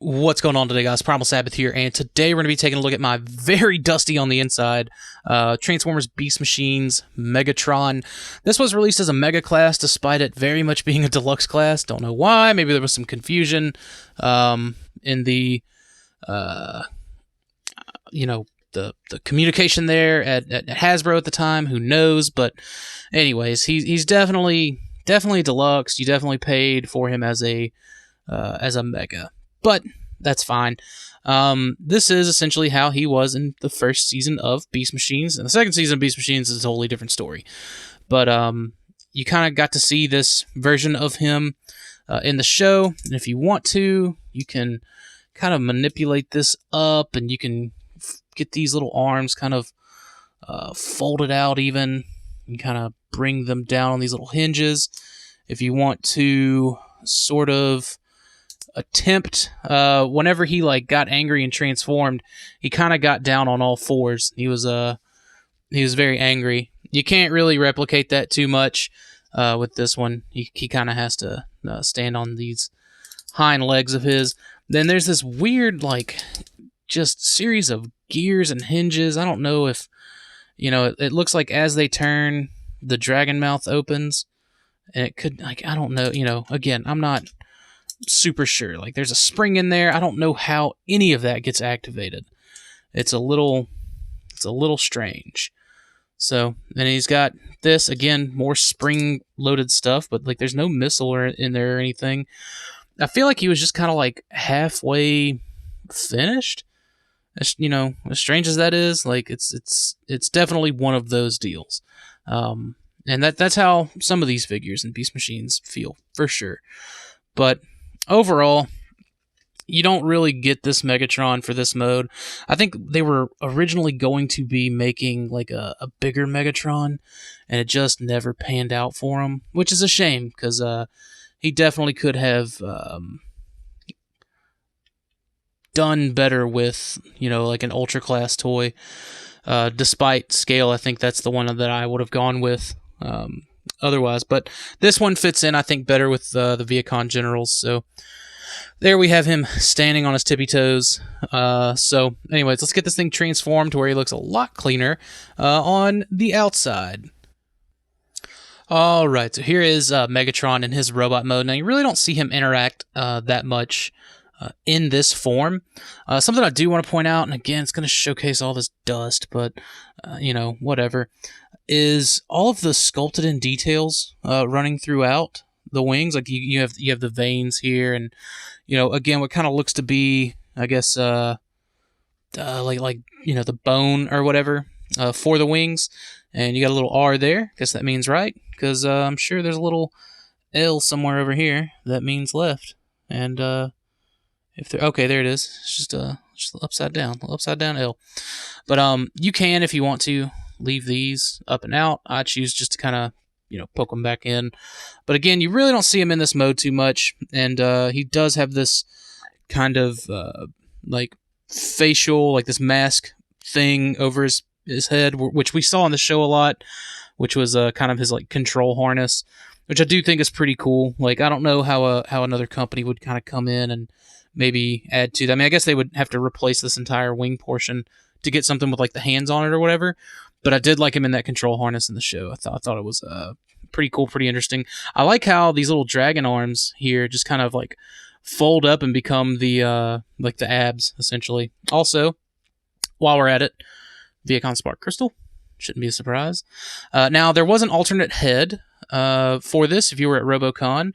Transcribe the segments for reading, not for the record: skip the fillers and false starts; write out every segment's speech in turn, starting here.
What's going on today, guys? Primal Sabbath here, and today we're going to be taking a look at my very dusty on the inside Transformers Beast Machines Megatron. This was released as a Mega class, despite it very much being a Deluxe class. Don't know why. Maybe there was some confusion in the, the communication there at Hasbro at the time. Who knows? But anyways, he's definitely Deluxe. You definitely paid for him as a Mega. But that's fine. This is essentially how he was in the first season of Beast Machines. And the second season of Beast Machines is a totally different story. But you kind of got to see this version of him in the show. And if you want to, you can kind of manipulate this up. And you can get these little arms kind of folded out even. You kind of bring them down on these little hinges. If you want to sort of attempt, whenever he got angry and transformed, he kind of got down on all fours. He was very angry. You can't really replicate that too much with this one. He kind of has to stand on these hind legs of his. Then there's this weird just series of gears and hinges. I don't know if it looks like as they turn, the dragon mouth opens, and it could I don't know. Again, I'm not super sure. There's a spring in there. I don't know how any of that gets activated. It's a little strange. So, and he's got this again, more spring loaded stuff, but there's no missile in there or anything. I feel like he was just kind of halfway finished. As strange as that is, it's definitely one of those deals. And that's how some of these figures in Beast Machines feel for sure. But overall, you don't really get this Megatron for this mode. I think they were originally going to be making a bigger Megatron, and it just never panned out for him, which is a shame because he definitely could have done better with an Ultra class toy. Despite scale, I think that's the one that I would have gone with. Otherwise, but this one fits in, I think, better with the Viacon Generals. So there we have him standing on his tippy toes. So anyways, let's get this thing transformed to where he looks a lot cleaner on the outside. Alright, so here is Megatron in his robot mode. Now, you really don't see him interact that much in this form. Something I do want to point out, and again, it's going to showcase all this dust, but, whatever, is all of the sculpted in details running throughout the wings. You have the veins here, and again, what kind of looks to be, I guess, the bone or whatever for the wings, and you got a little R there. Guess that means right, because I'm sure there's a little L somewhere over here that means left, and if there, okay, there it is. It's just upside down L. But you can, if you want to, leave these up and out. I choose just to kind of, poke them back in. But again, you really don't see him in this mode too much. And he does have this kind of facial, this mask thing over his head, which we saw on the show a lot, which was kind of his control harness, which I do think is pretty cool. I don't know how another company would kind of come in and maybe add to that. I mean, I guess they would have to replace this entire wing portion to get something with the hands on it or whatever. But I did like him in that control harness in the show. I thought it was pretty cool, pretty interesting. I like how these little dragon arms here just kind of fold up and become the abs essentially. Also, while we're at it, Viacon Spark Crystal shouldn't be a surprise. Now there was an alternate head for this. If you were at RoboCon,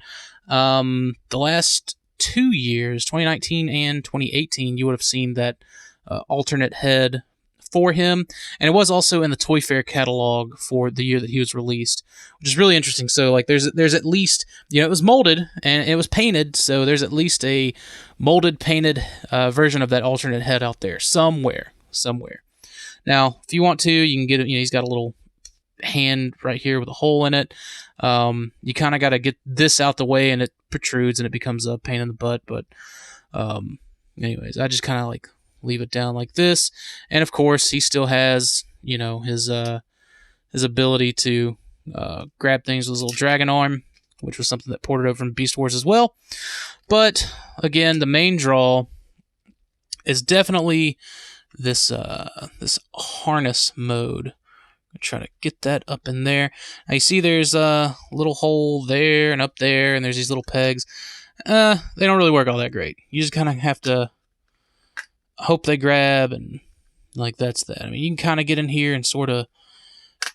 the last 2 years, 2019 and 2018, you would have seen that alternate head for him, and it was also in the Toy Fair catalog for the year that he was released, which is really interesting. So there's at least, it was molded and it was painted, so there's at least a molded, painted version of that alternate head out there somewhere. Now, if you want to, you can get it. He's got a little hand right here with a hole in it. You kind of got to get this out the way, and it protrudes and it becomes a pain in the butt. But anyways, I just kind of leave it down like this, and of course he still has his ability to grab things with his little dragon arm, which was something that ported over from Beast Wars as well. But again, the main draw is definitely this this harness mode. Try to get that up in there. Now you see there's a little hole there and up there, and there's these little pegs. They don't really work all that great. You just kind of have to hope they grab, and like that's that. I mean, you can kind of get in here and sort of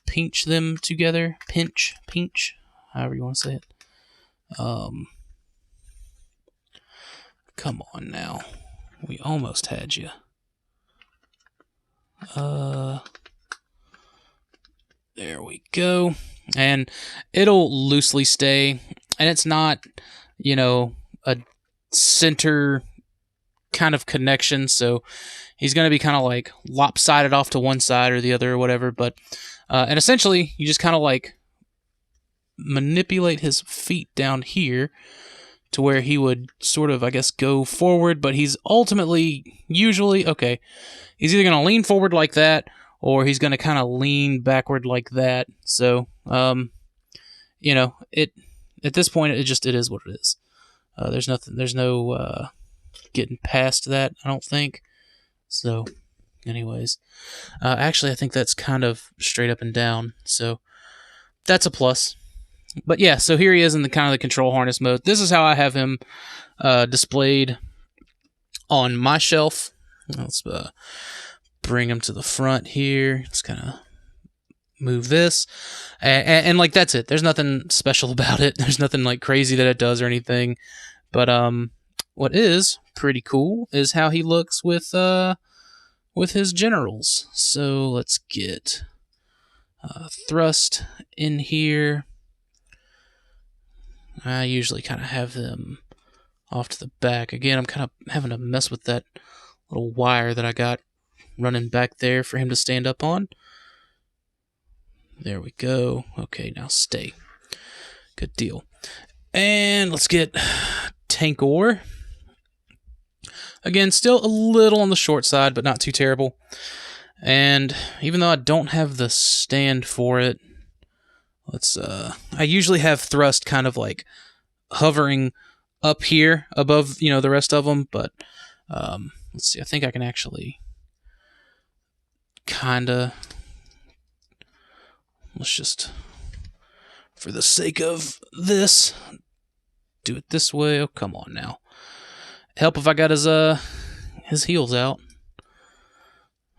pinch them together. Pinch, however you want to say it. Come on now. We almost had you. There we go. And it'll loosely stay. And it's not, you know, a center kind of connection. So he's going to be kind of like lopsided off to one side or the other or whatever. But, and essentially, you just kind of like manipulate his feet down here to where he would sort of, I guess, go forward. But he's ultimately, usually, okay, he's either going to lean forward like that, or he's going to kind of lean backward like that. So, you know, at this point, it is what it is. There's no getting past that, I don't think. So, anyways, actually, I think that's kind of straight up and down. So, that's a plus. But yeah, so here he is in the kind of the control harness mode. This is how I have him displayed on my shelf. Let's bring him to the front here. Let's kind of move this. And like, that's it. There's nothing special about it. There's nothing like crazy that it does or anything. But what is pretty cool is how he looks with his generals. So let's get thrust in here. I usually kind of have them off to the back. Again, I'm kind of having to mess with that little wire that I got running back there for him to stand up on. There we go. Okay, now stay. Good deal. And let's get Tankor. Again, still a little on the short side, but not too terrible. And even though I don't have the stand for it, let's I usually have thrust kind of like hovering up here above, you know, the rest of them, but let's see. I think I can actually kind of, let's just, for the sake of this, do it this way. Oh, come on now. Help if I got his heels out.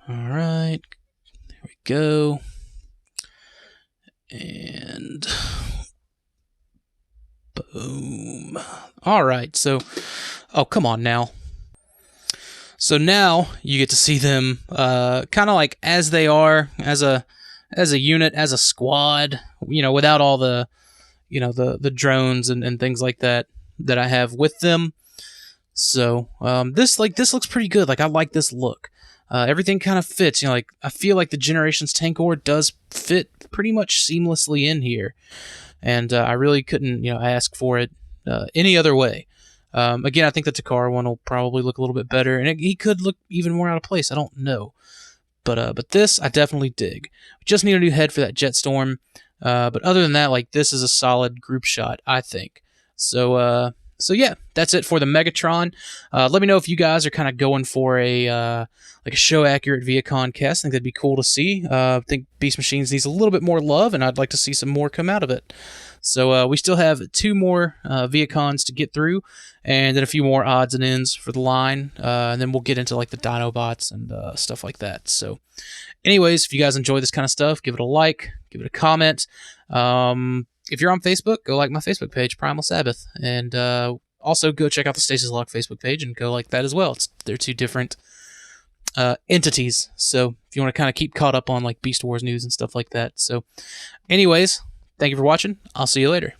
All right. There we go. And boom. All right. So, oh, come on now. So now you get to see them kind of like as they are, as a unit, as a squad, you know, without all the, you know, the drones and things like that I have with them. So this looks pretty good. Like, I like this look. Everything kind of fits. You know, like, I feel like the Generations Tankor does fit pretty much seamlessly in here, and I really couldn't, you know, ask for it any other way. Again, I think the Takara one will probably look a little bit better, and he could look even more out of place. I don't know, but this I definitely dig. We just need a new head for that Jetstorm, but other than that, like, this is a solid group shot, I think. So yeah, that's it for the Megatron. Let me know if you guys are kind of going for a like a show accurate Viacon cast. I think that'd be cool to see. I think Beast Machines needs a little bit more love, and I'd like to see some more come out of it. So we still have 2 more Viacons to get through, and then a few more odds and ends for the line, and then we'll get into like the Dinobots and stuff like that. So anyways, if you guys enjoy this kind of stuff, give it a like, give it a comment. If you're on Facebook, go like my Facebook page, Primal Sabbath, and also go check out the Stasis Lock Facebook page and go like that as well. They're 2 different entities, so if you want to kind of keep caught up on like Beast Wars news and stuff like that. So anyways, thank you for watching. I'll see you later.